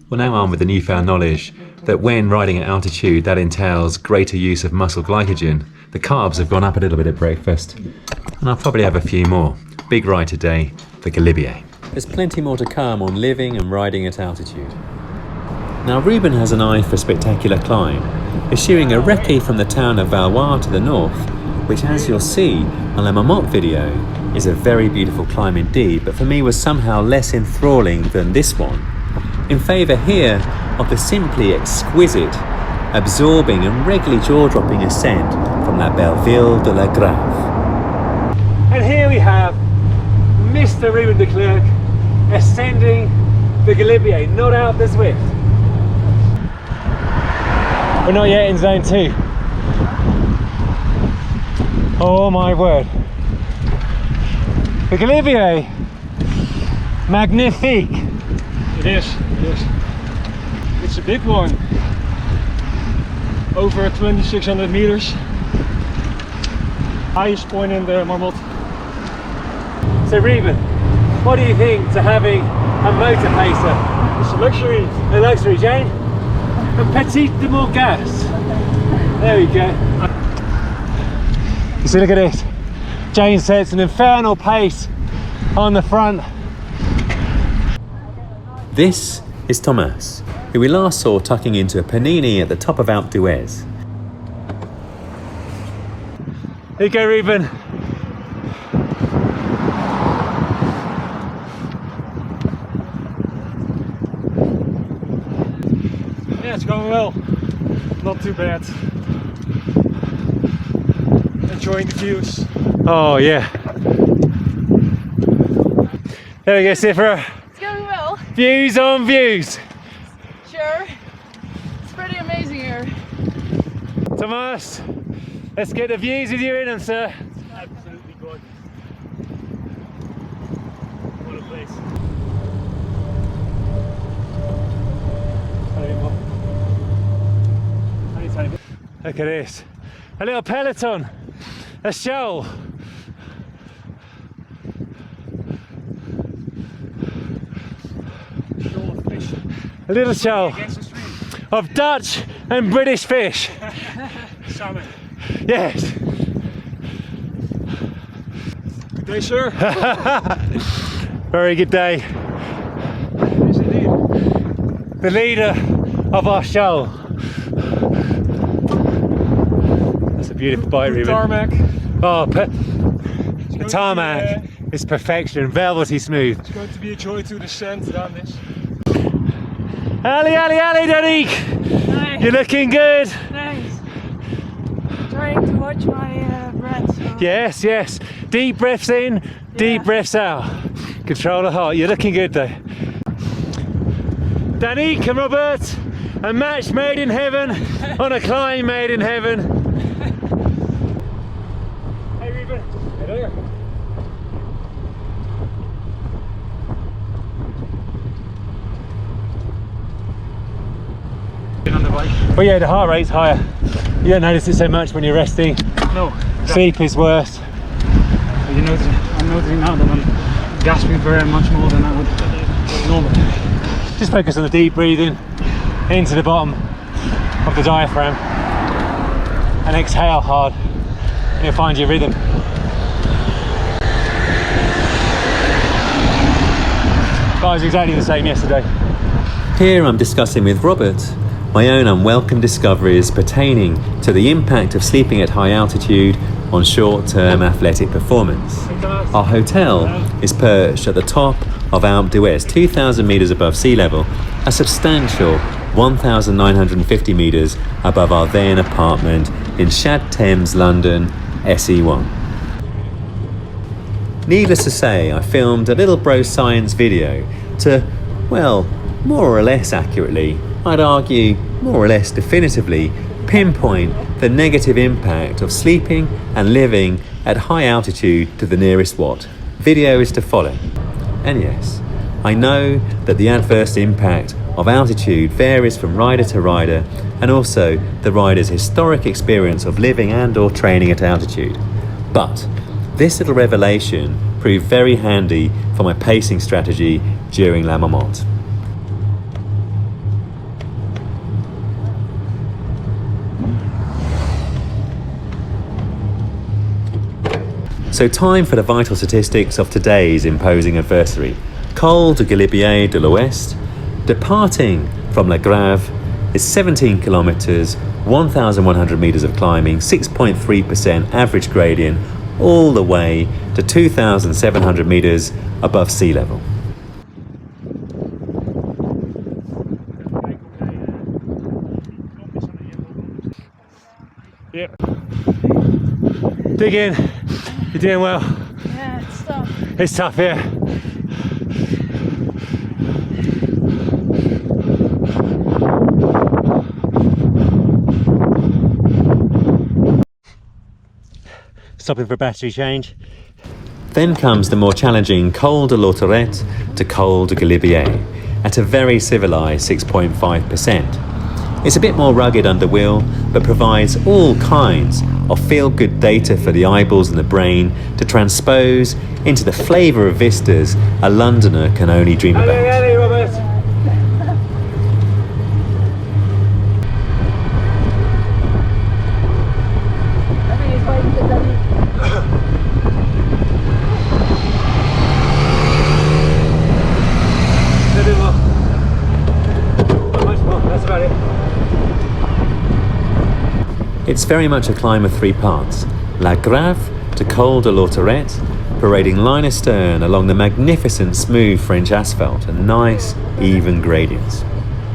Well, now armed with the newfound knowledge that when riding at altitude that entails greater use of muscle glycogen, the carbs have gone up a little bit at breakfast, and I'll probably have a few more. Big ride today, the Galibier. There's plenty more to come on living and riding at altitude. Now Ruben has an eye for spectacular climb, eschewing a recce from the town of Valloire to the north, which, as you'll see on the Marmotte video, is a very beautiful climb indeed, but for me was somehow less enthralling than this one, in favour here of the simply exquisite, absorbing and regularly jaw-dropping ascent from La Belle Ville de la Grave. And here we have Mr. Ruben de Klerk ascending the Galibier, not out the Zwift. We're not yet in zone 2. Oh my word. The Galibier, magnifique. It is. It's a big one. Over 2,600 meters. Highest point in the Marmotte. So Ruben, what do you think to having a motor pacer? It's a luxury. A luxury, Jayne? A petit de Morgas. There we go. You see, look at this. Jayne sets an infernal pace on the front. This is Thomas, who we last saw tucking into a panini at the top of Alpe d'Huez. Here you go, Ruben. Yeah, it's going well. Not too bad. Enjoying the views. Oh yeah. There we go, Sifra. It's going well. Views on views. Sure. It's pretty amazing here. Thomas, let's get the views with you in them, sir. Absolutely gorgeous. What a place. Look at this. A little peloton. A shoal. A little shoal of Dutch and British fish. Salmon. Yes. Good day, sir. Very good day. Yes, indeed. The leader of our shoal. That's a beautiful bite, Ruben. Tarmac. Oh, the tarmac is perfection, velvety smooth. It's going to be a joy to descend down this. Ali, Danique! Hi. You're looking good. Thanks. Trying to watch my breath. So. Yes. Deep breaths in, deep breaths out. Control the heart. You're looking good though. Danique and Robert, a match made in heaven on a climb made in heaven. Hey Ruben. Hey there. On the bike. Well, yeah, the heart rate's higher. You don't notice it so much when you're resting. No. Sleep is worse. I'm noticing now that I'm gasping very much more than I would normally. Just focus on the deep breathing into the bottom of the diaphragm and exhale hard. You'll find your rhythm. That was exactly the same yesterday. Here I'm discussing with Robert my own unwelcome discoveries pertaining to the impact of sleeping at high altitude on short-term athletic performance. Our hotel is perched at the top of Alpe d'Huez, 2,000 metres above sea level, a substantial 1,950 metres above our then apartment in Shad Thames, London, SE1. Needless to say, I filmed a little bro science video to, well, more or less accurately, I'd argue more or less definitively, pinpoint the negative impact of sleeping and living at high altitude to the nearest watt. Video is to follow. And yes, I know that the adverse impact of altitude varies from rider to rider, and also the rider's historic experience of living and or training at altitude. But this little revelation proved very handy for my pacing strategy during La Marmotte. So time for the vital statistics of today's imposing adversary. Col du Galibier de l'Ouest, departing from La Grave, is 17 kilometers, 1,100 meters of climbing, 6.3% average gradient, all the way to 2,700 meters above sea level. Yep. Dig in. You're doing well. Yeah, it's tough. It's tough, yeah. Stopping for a battery change. Then comes the more challenging Col de Lauterette to Col du Galibier at a very civilised 6.5%. It's a bit more rugged under wheel, but provides all kinds of feel-good data for the eyeballs and the brain to transpose into the flavour of vistas a Londoner can only dream about. Robert. That's about it. It's very much a climb of three parts. La Grave to Col de Lauterette, parading line astern along the magnificent smooth French asphalt and nice, even gradients.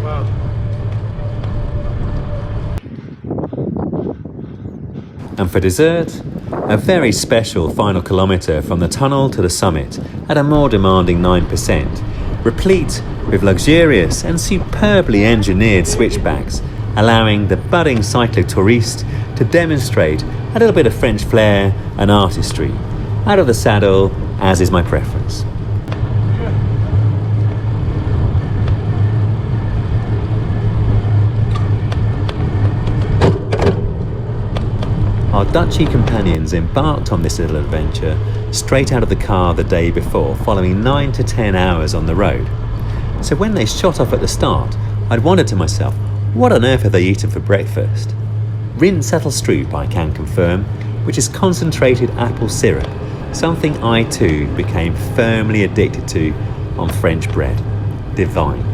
Wow. And for dessert, a very special final kilometre from the tunnel to the summit at a more demanding 9%, replete with luxurious and superbly engineered switchbacks, allowing the budding cyclotouriste to demonstrate a little bit of French flair and artistry, out of the saddle, as is my preference. Our Dutchy companions embarked on this little adventure straight out of the car the day before, following 9 to 10 hours on the road. So when they shot off at the start, I'd wondered to myself, what on earth have they eaten for breakfast? Rindsatelstroop, I can confirm, which is concentrated apple syrup, something I too became firmly addicted to on French bread. Divine.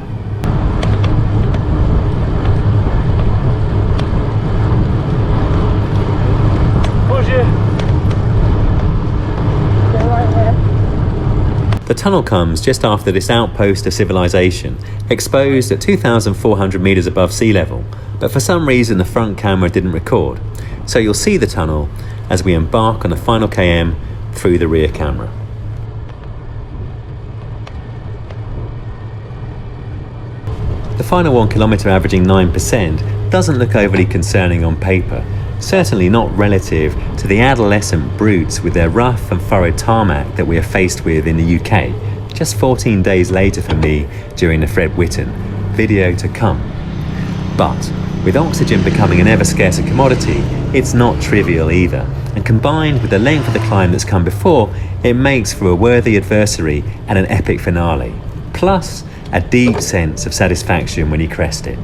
The tunnel comes just after this outpost of civilization, exposed at 2,400 meters above sea level, but for some reason the front camera didn't record, so you'll see the tunnel as we embark on the final km through the rear camera. The final 1 kilometre averaging 9% doesn't look overly concerning on paper, certainly not relative to the adolescent brutes with their rough and furrowed tarmac that we are faced with in the UK, just 14 days later for me during the Fred Whitton video to come. But with oxygen becoming an ever scarcer commodity, it's not trivial either, and combined with the length of the climb that's come before, it makes for a worthy adversary and an epic finale, plus a deep sense of satisfaction when you crest it.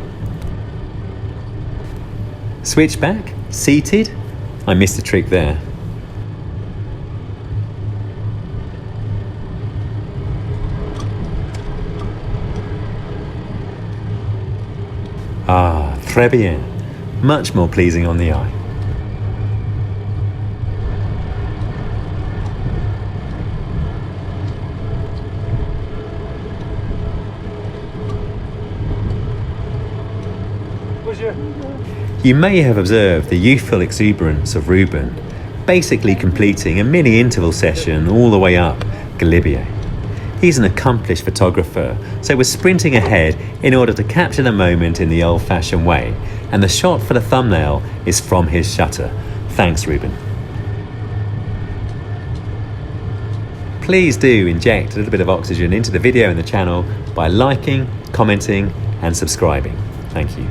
Switchback? Seated? I missed a trick there. Ah, très bien. Much more pleasing on the eye. You may have observed the youthful exuberance of Ruben, basically completing a mini interval session all the way up Galibier. He's an accomplished photographer, so we're sprinting ahead in order to capture the moment in the old-fashioned way, and the shot for the thumbnail is from his shutter. Thanks, Ruben. Please do inject a little bit of oxygen into the video and the channel by liking, commenting, and subscribing. Thank you.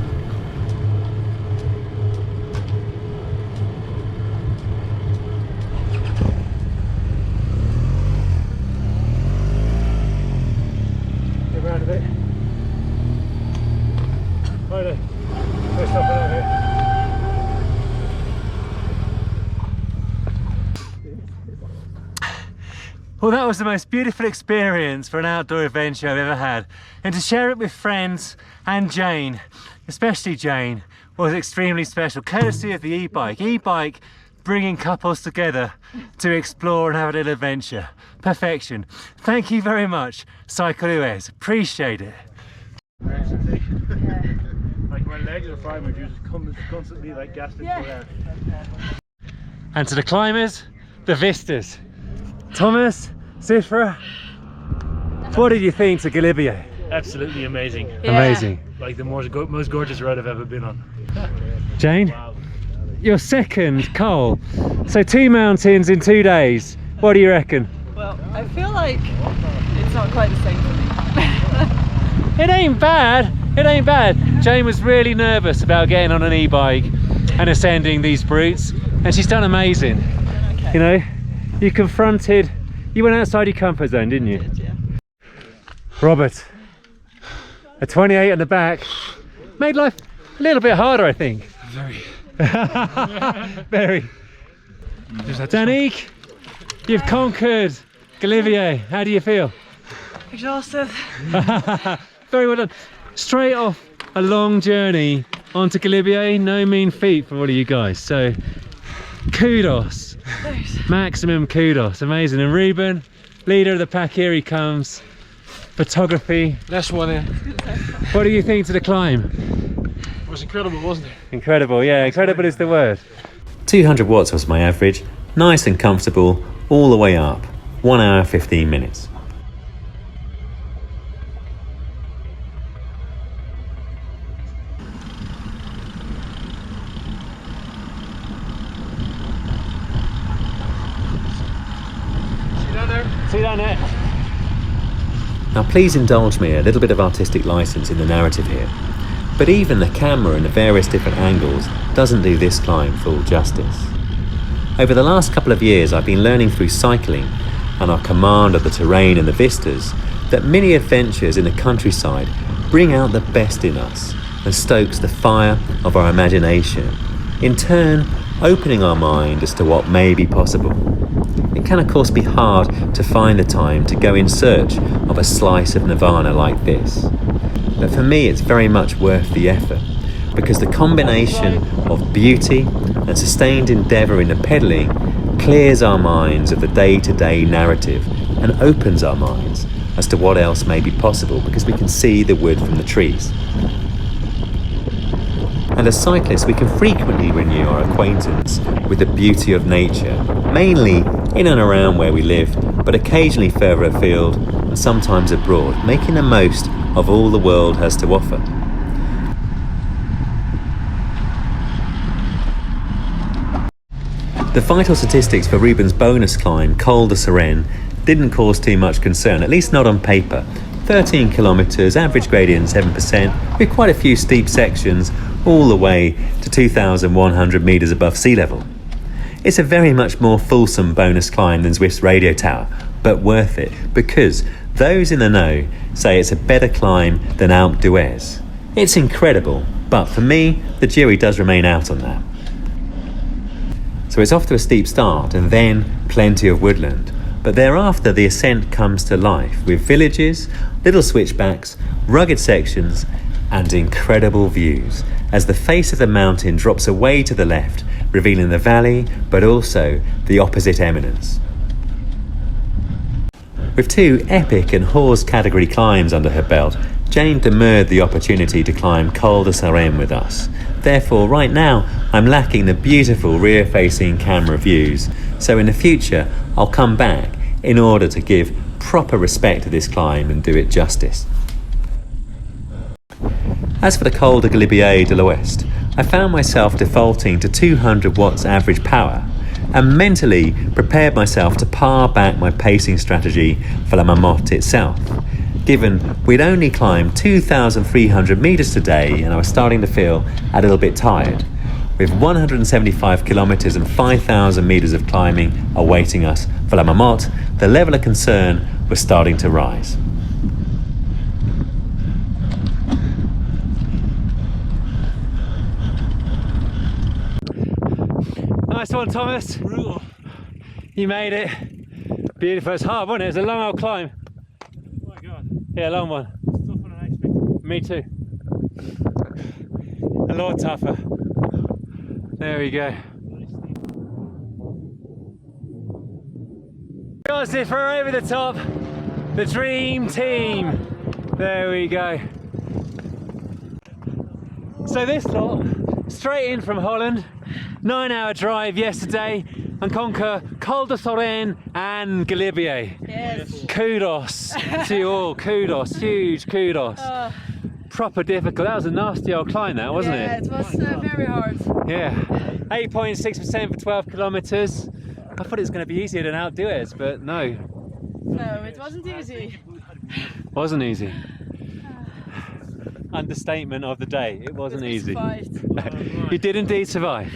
Well, that was the most beautiful experience for an outdoor adventure I've ever had. And to share it with friends and Jayne, especially Jayne, was extremely special, courtesy of the e-bike. E-bike bringing couples together to explore and have a little adventure. Perfection. Thank you very much, Col du Galibier. Appreciate it. Like my legs are fine, but you're just constantly like gasping for air. And to the climbers, the vistas. Thomas, Sifra, what did you think to Galibier? Absolutely amazing. Amazing. Like the most gorgeous ride I've ever been on. Jayne, Wow. your second Col. So 2 mountains in 2 days. What do you reckon? Well, I feel like it's not quite the same for me. It ain't bad. It ain't bad. Jayne was really nervous about getting on an e-bike and ascending these brutes, and she's done amazing. Okay. You know, you went outside your comfort zone, didn't you? Yeah. Robert, a 28 at the back, made life a little bit harder, I think. Very. Very. Danique, you've conquered Galibier. How do you feel? Exhausted. Very well done. Straight off a long journey onto Galibier, no mean feat for all of you guys. So kudos, Thanks. maximum kudos, amazing. And Ruben, leader of the pack, here he comes. Photography. Last one in. What do you think to the climb? It was incredible, wasn't it? Incredible, yeah, incredible is the word. 200 watts was my average, nice and comfortable all the way up, 1 hour 15 minutes. See down there? Now please indulge me a little bit of artistic license in the narrative here, but even the camera and the various different angles doesn't do this climb full justice. Over the last couple of years I've been learning through cycling and our command of the terrain and the vistas that mini adventures in the countryside bring out the best in us and stokes the fire of our imagination, in turn opening our mind as to what may be possible. It can of course be hard to find the time to go in search of a slice of nirvana like this, but for me it's very much worth the effort, because the combination of beauty and sustained endeavour in the pedalling clears our minds of the day-to-day narrative and opens our minds as to what else may be possible, because we can see the wood from the trees. And as cyclists we can frequently renew our acquaintance with the beauty of nature, mainly in and around where we live, but occasionally further afield and sometimes abroad, making the most of all the world has to offer. The vital statistics for Ruben's bonus climb, Col de Sarenne, didn't cause too much concern, at least not on paper. 13 kilometres, average gradient 7%, with quite a few steep sections all the way to 2,100 metres above sea level. It's a very much more fulsome bonus climb than Zwift's radio tower, but worth it, because those in the know say it's a better climb than Alpe d'Huez. It's incredible, but for me, the jury does remain out on that. So it's off to a steep start and then plenty of woodland, but thereafter the ascent comes to life with villages, little switchbacks, rugged sections and incredible views as the face of the mountain drops away to the left, revealing the valley but also the opposite eminence. With 2 epic and horse category climbs under her belt, Jayne demurred the opportunity to climb Col de Sarenne with us. Therefore, right now, I'm lacking the beautiful rear-facing camera views, so in the future, I'll come back in order to give proper respect to this climb and do it justice. As for the Col de Galibier de l'Ouest, I found myself defaulting to 200 watts average power and mentally prepared myself to par back my pacing strategy for La Marmotte itself, given we'd only climbed 2,300 metres today and I was starting to feel a little bit tired. With 175 kilometres and 5,000 metres of climbing awaiting us for La Marmotte, the level of concern was starting to rise. Nice one, Thomas. You made it. Beautiful. It's hard, wasn't it? It's a long old climb. Oh my god, Yeah, long one. it's tougher than I expected. Me too. A lot tougher. There we go. Got Sifra over the top. The dream team. There we go. So this lot, straight in from Holland, 9-hour drive yesterday, and conquer Col de Sarenne and Galibier. Yes. Kudos to you all, kudos, huge kudos. Proper difficult, that was a nasty old climb that, wasn't Yeah, it? it was very hard. Yeah, 8.6% for 12 kilometers. I thought it was going to be easier than Outdoers, but no, No, it wasn't easy. wasn't easy. Understatement of the day, it wasn't But we easy. survived. You did indeed survive.